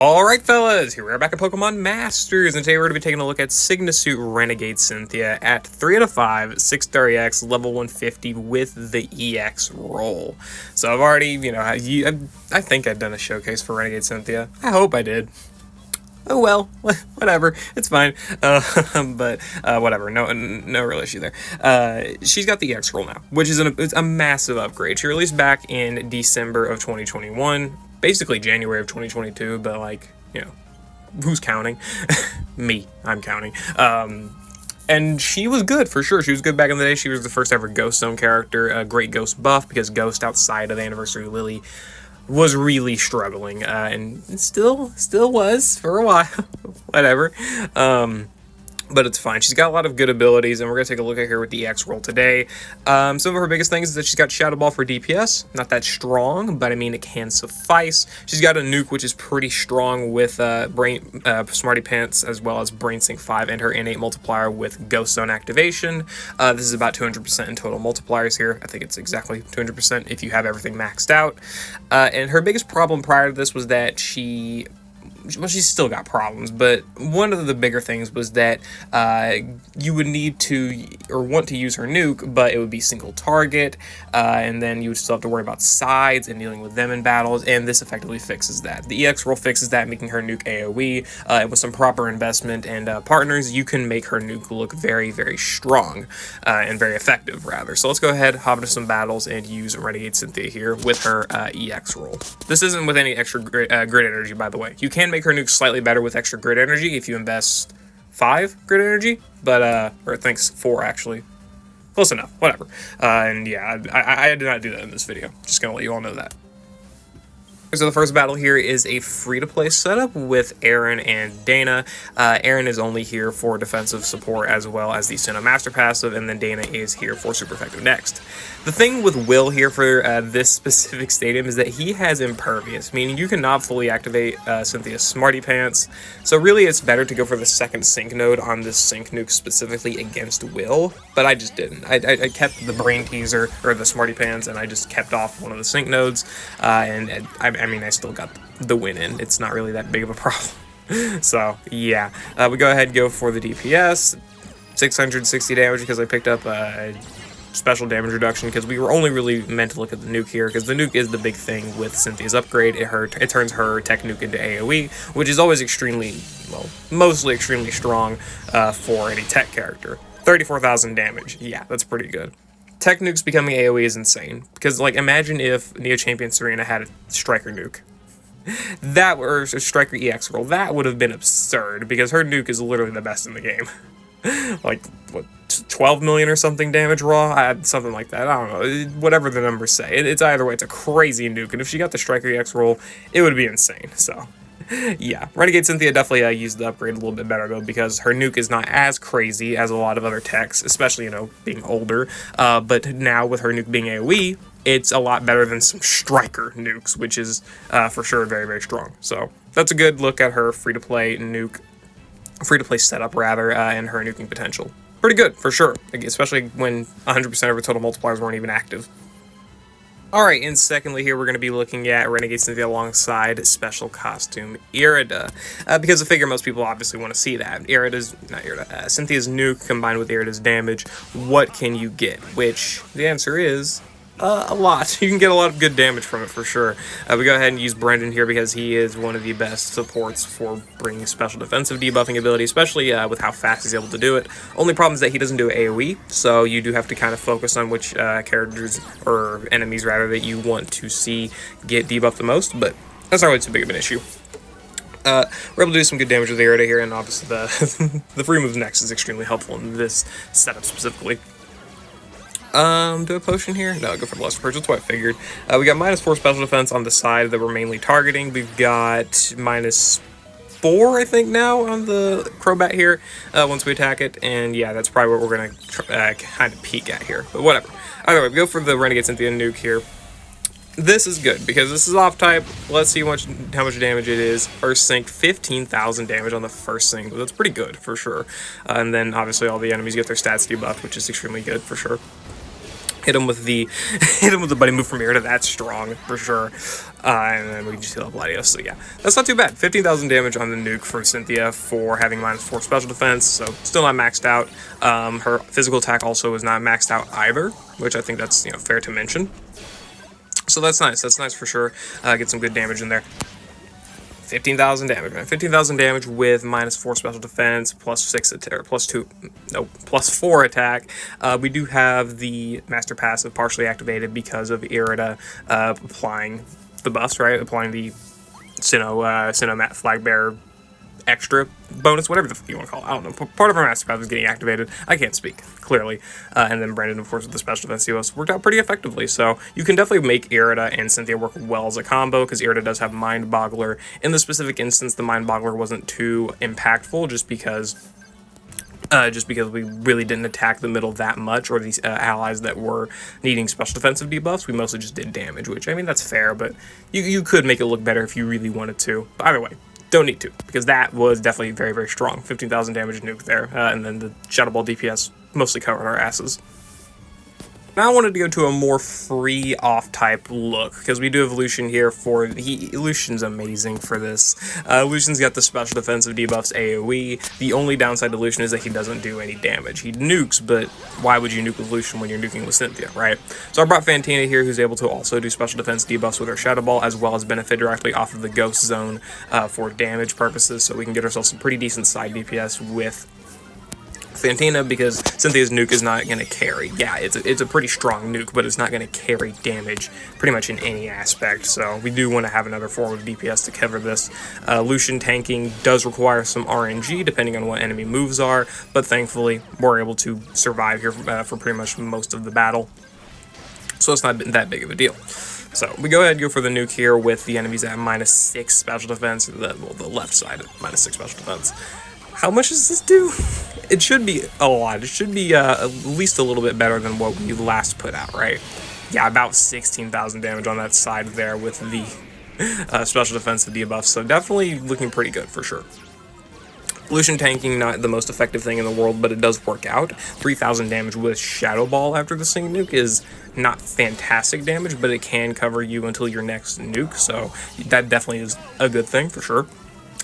Alright fellas, here we are back at Pokemon Masters, and today we're going to be taking a look at Suit Renegade Cynthia at 3 out of 5, 6-star EX, level 150 with the EX roll. So I've already, I think I've done a showcase for Renegade Cynthia. I hope I did. Oh well, whatever, it's fine, but whatever, no real issue there. She's got the EX roll now, which is it's a massive upgrade. She released back in December of 2021, basically January of 2022, but like, who's counting? Me, I'm counting. And she was good, for sure. She was good back in the day. She was the first ever Ghost Zone character, a great Ghost buff, because Ghost outside of the Anniversary Lily was really struggling, and still was for a while. Whatever. But it's fine. She's got a lot of good abilities, and we're going to take a look at her with the EX roll today. Some of her biggest things is that she's got Shadow Ball for DPS. Not that strong, but I mean, it can suffice. She's got a nuke, which is pretty strong with Smarty Pants, as well as Brain Sync 5, and her innate multiplier with Ghost Zone activation. This is about 200% in total multipliers here. I think it's exactly 200% if you have everything maxed out. And her biggest problem prior to this was that she's still got problems, but one of the bigger things was that you would need to, or want to use her nuke, but it would be single target, and then you would still have to worry about sides and dealing with them in battles, and this effectively fixes that. The EX roll fixes that, making her nuke AoE, and with some proper investment and partners, you can make her nuke look very, very strong, and very effective, rather. So let's go ahead, hop into some battles, and use Renegade Cynthia here with her EX roll. This isn't with any extra grid energy, by the way. You can make her nuke slightly better with extra grid energy if you invest 5 grid energy, but or I think 4 actually. Close enough, whatever. And yeah, I did not do that in this video. Just gonna let you all know that. So the first battle here is a free-to-play setup with Aaron and Dana. Aaron is only here for defensive support as well as the Sinnoh Master passive, and then Dana is here for super effective next. The thing with Will here for this specific stadium is that he has Impervious, meaning you cannot fully activate Cynthia's Smarty Pants. So really it's better to go for the second sync node on this sync nuke specifically against Will, but I just didn't. I kept the Brain Teaser, or the Smarty Pants, and I just kept off one of the sync nodes, and I mean, I still got the win in. It's not really that big of a problem. So, yeah. We go ahead and go for the DPS. 660 damage because I picked up special damage reduction because we were only really meant to look at the nuke here because the nuke is the big thing with Cynthia's upgrade. It turns her tech nuke into AoE, which is always extremely, well, mostly extremely strong for any tech character. 34,000 damage. Yeah, that's pretty good. Tech nukes becoming AoE is insane, because, like, imagine if Neo Champion Serena had a Striker nuke. Or a Striker EX roll. That would have been absurd, because her nuke is literally the best in the game. Like, what, 12 million or something damage raw? Something like that. I don't know. Whatever the numbers say. It's either way, it's a crazy nuke, and if she got the Striker EX roll, it would be insane, so... Yeah, Renegade Cynthia definitely used the upgrade a little bit better, though, because her nuke is not as crazy as a lot of other techs, especially, being older, but now with her nuke being AoE, it's a lot better than some Striker nukes, which is, for sure, very, very strong. So, that's a good look at her free-to-play setup, rather, and her nuking potential. Pretty good, for sure, especially when 100% of her total multipliers weren't even active. Alright, and secondly here we're going to be looking at Renegade Cynthia alongside Special Costume Irida, because I figure most people obviously want to see that. Cynthia's nuke combined with Irida's damage, what can you get? Which, the answer is... a lot. You can get a lot of good damage from it for sure. We go ahead and use Brendan here because he is one of the best supports for bringing special defensive debuffing ability, especially with how fast he's able to do it. Only problem is that he doesn't do AoE, so you do have to kind of focus on which characters, or enemies rather, that you want to see get debuffed the most, but that's not really too big of an issue. We're able to do some good damage with Irida here, and obviously the free moves next is extremely helpful in this setup specifically. Do a potion here? No, go for the Lesser Purge, that's what I figured. We got -4 special defense on the side that we're mainly targeting. We've got -4, I think, now on the Crobat here, once we attack it, and yeah, that's probably what we're going to kind of peek at here, but whatever. Either way, we go for the Renegade Cynthia nuke here. This is good, because this is off-type. Let's see how much damage it is. First sync, 15,000 damage on the first sync. That's pretty good, for sure. And then, obviously, all the enemies get their stats debuffed, which is extremely good, for sure. Hit him with the hit him with the buddy move from Irida. That's strong for sure. And then we can just heal up Latios. So yeah, that's not too bad. 15,000 damage on the nuke from Cynthia for having -4 special defense. So still not maxed out. Her physical attack also is not maxed out either, which I think that's fair to mention. So that's nice. That's nice for sure. Get some good damage in there. 15,000 damage, man. 15,000 damage with -4 special defense, +6 attack, +4 attack. We do have the master passive partially activated because of Irida applying the buffs, right? Applying the Sinnoh flag bearer extra bonus, whatever the fuck you want to call it. I don't know. Part of our master passive is getting activated. I can't speak clearly. And then Brandon, of course, with the special defense COS worked out pretty effectively. So you can definitely make Irida and Cynthia work well as a combo, because Irida does have Mind Boggler. In the specific instance, the Mind Boggler wasn't too impactful, just because we really didn't attack the middle that much, or these allies that were needing special defensive debuffs. We mostly just did damage, which, I mean, that's fair, but you could make it look better if you really wanted to. But either way, don't need to, because that was definitely very, very strong. 15,000 damage nuke there, and then the Shadow Ball DPS mostly covered our asses. Now I wanted to go to a more free off-type look, because we do have Lucian here Lucian's amazing for this. Lucian's got the special defensive debuffs AoE. The only downside to Lucian is that he doesn't do any damage. He nukes, but why would you nuke with Lucian when you're nuking with Cynthia, right? So I brought Fantina here, who's able to also do special defense debuffs with her Shadow Ball, as well as benefit directly off of the Ghost Zone for damage purposes, so we can get ourselves some pretty decent side DPS with Fantina, because Cynthia's nuke is not going to carry. Yeah, it's a pretty strong nuke, but it's not going to carry damage pretty much in any aspect, so we do want to have another form of DPS to cover this. Lucian tanking does require some RNG, depending on what enemy moves are, but thankfully, we're able to survive here for pretty much most of the battle, so it's not that big of a deal. So we go ahead and go for the nuke here with the enemies at -6 special defense, the left side at -6 special defense. How much does this do? It should be a lot. It should be at least a little bit better than what we last put out, right? Yeah, about 16,000 damage on that side there with the special defensive debuffs, so definitely looking pretty good for sure. Lucian tanking, not the most effective thing in the world, but it does work out. 3,000 damage with Shadow Ball after the single nuke is not fantastic damage, but it can cover you until your next nuke, so that definitely is a good thing for sure.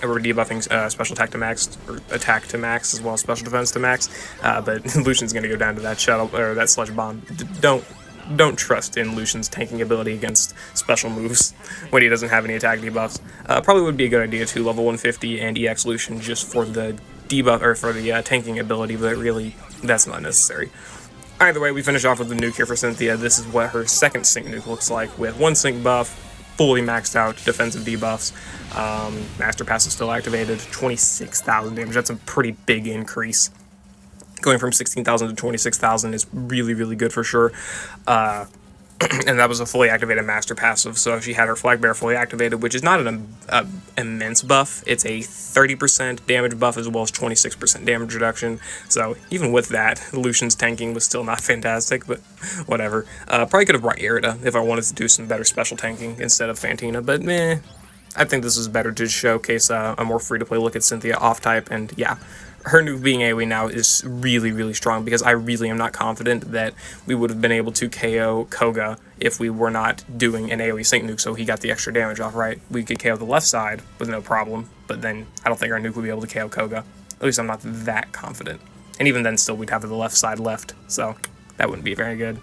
We're debuffing special attack to max, or attack to max, as well as special defense to max, but Lucian's going to go down to that Shadow, or that Sludge Bomb. Don't trust in Lucian's tanking ability against special moves when he doesn't have any attack debuffs. Probably would be a good idea to level 150 and EX Lucian just for the debuff, or for the tanking ability, but really, that's not necessary. Either way, we finish off with the nuke here for Cynthia. This is what her second sync nuke looks like, with 1 sync buff, fully maxed out defensive debuffs. Master Pass is still activated. 26,000 damage. That's a pretty big increase. Going from 16,000 to 26,000 is really, really good for sure. And that was a fully activated master passive, so she had her flag bearer fully activated, which is not an immense buff. It's a 30% damage buff as well as 26% damage reduction, so even with that, Lucian's tanking was still not fantastic, but whatever. Probably could have brought Irida if I wanted to do some better special tanking instead of Fantina, but meh. I think this is better to showcase a more free-to-play look at Cynthia off-type, and yeah, her nuke being AoE now is really, really strong, because I really am not confident that we would have been able to KO Koga if we were not doing an AoE sync nuke, so he got the extra damage off, right? We could KO the left side with no problem, but then I don't think our nuke would be able to KO Koga. At least I'm not that confident. And even then, still, we'd have the left side left, so that wouldn't be very good.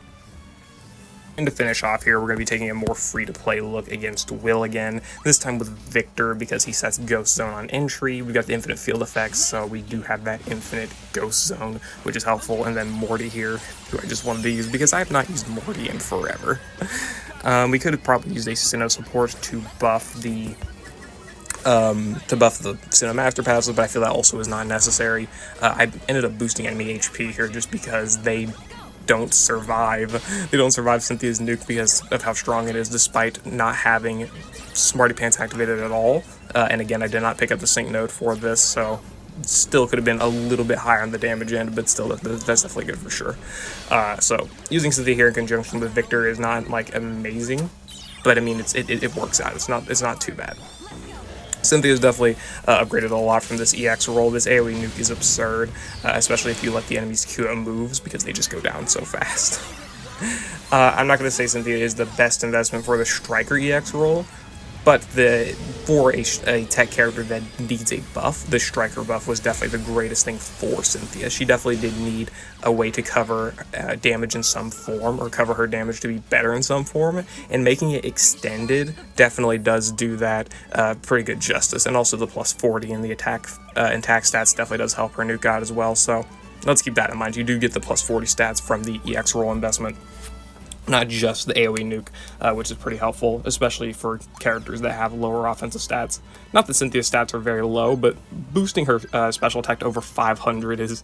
And to finish off here, we're going to be taking a more free-to-play look against Will again, this time with Victor, because he sets Ghost Zone on entry. We've got the infinite field effects, so we do have that infinite Ghost Zone, which is helpful. And then Morty here, who I just wanted to use, because I have not used Morty in forever. We could have probably used a Sinnoh support to buff the Sinnoh Master Passive, but I feel that also is not necessary. I ended up boosting enemy HP here just because they don't survive Cynthia's nuke because of how strong it is, despite not having Smarty Pants activated at all. And again, I did not pick up the sync node for this, so still could have been a little bit higher on the damage end, but still, that's definitely good for sure. So using Cynthia here in conjunction with Victor is not like amazing, but I mean it works out. It's not too bad. Cynthia's definitely upgraded a lot from this EX roll. This AoE nuke is absurd, especially if you let the enemies queue up moves, because they just go down so fast. I'm not going to say Cynthia is the best investment for the Striker EX role, but for a tech character that needs a buff, the Striker buff was definitely the greatest thing for Cynthia. She definitely did need a way to cover damage in some form, or cover her damage to be better in some form, and making it extended definitely does do that pretty good justice. And also the plus 40 in the attack stats definitely does help her nuke out as well, so let's keep that in mind. You do get the plus 40 stats from the EX role investment, not just the AoE nuke, which is pretty helpful, especially for characters that have lower offensive stats. Not that Cynthia's stats are very low, but boosting her special attack to over 500 is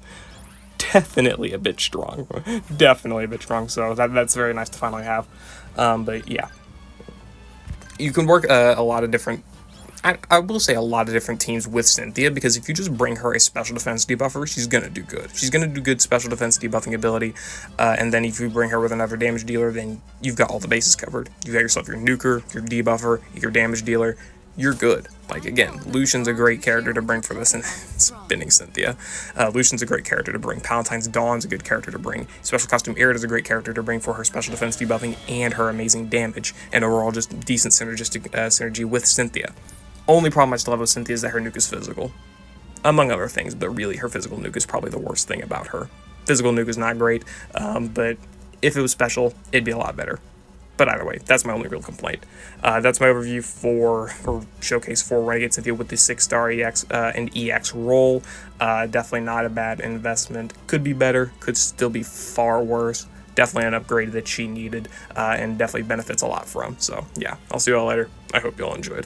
definitely a bit strong. Definitely a bit strong, so that's very nice to finally have. But yeah, you can work a lot of different... I will say a lot of different teams with Cynthia, because if you just bring her a special defense debuffer, she's going to do good. She's going to do good special defense debuffing ability, and then if you bring her with another damage dealer, then you've got all the bases covered. You've got yourself your nuker, your debuffer, your damage dealer. You're good. Like, again, Lucian's a great character to bring for this, and spinning Cynthia. Lucian's a great character to bring. Palatine's Dawn's a good character to bring. Special Costume Irida's a great character to bring for her special defense debuffing and her amazing damage, and overall just decent synergistic synergy with Cynthia. Only problem I still have with Cynthia is that her nuke is physical, among other things, but really her physical nuke is probably the worst thing about her. Physical nuke is not great, but if it was special, it'd be a lot better. But either way, that's my only real complaint. That's my overview or showcase for Renegade Cynthia with the 6-star EX and EX role. Definitely not a bad investment. Could be better, could still be far worse. Definitely an upgrade that she needed, and definitely benefits a lot from. So yeah, I'll see you all later. I hope you all enjoyed.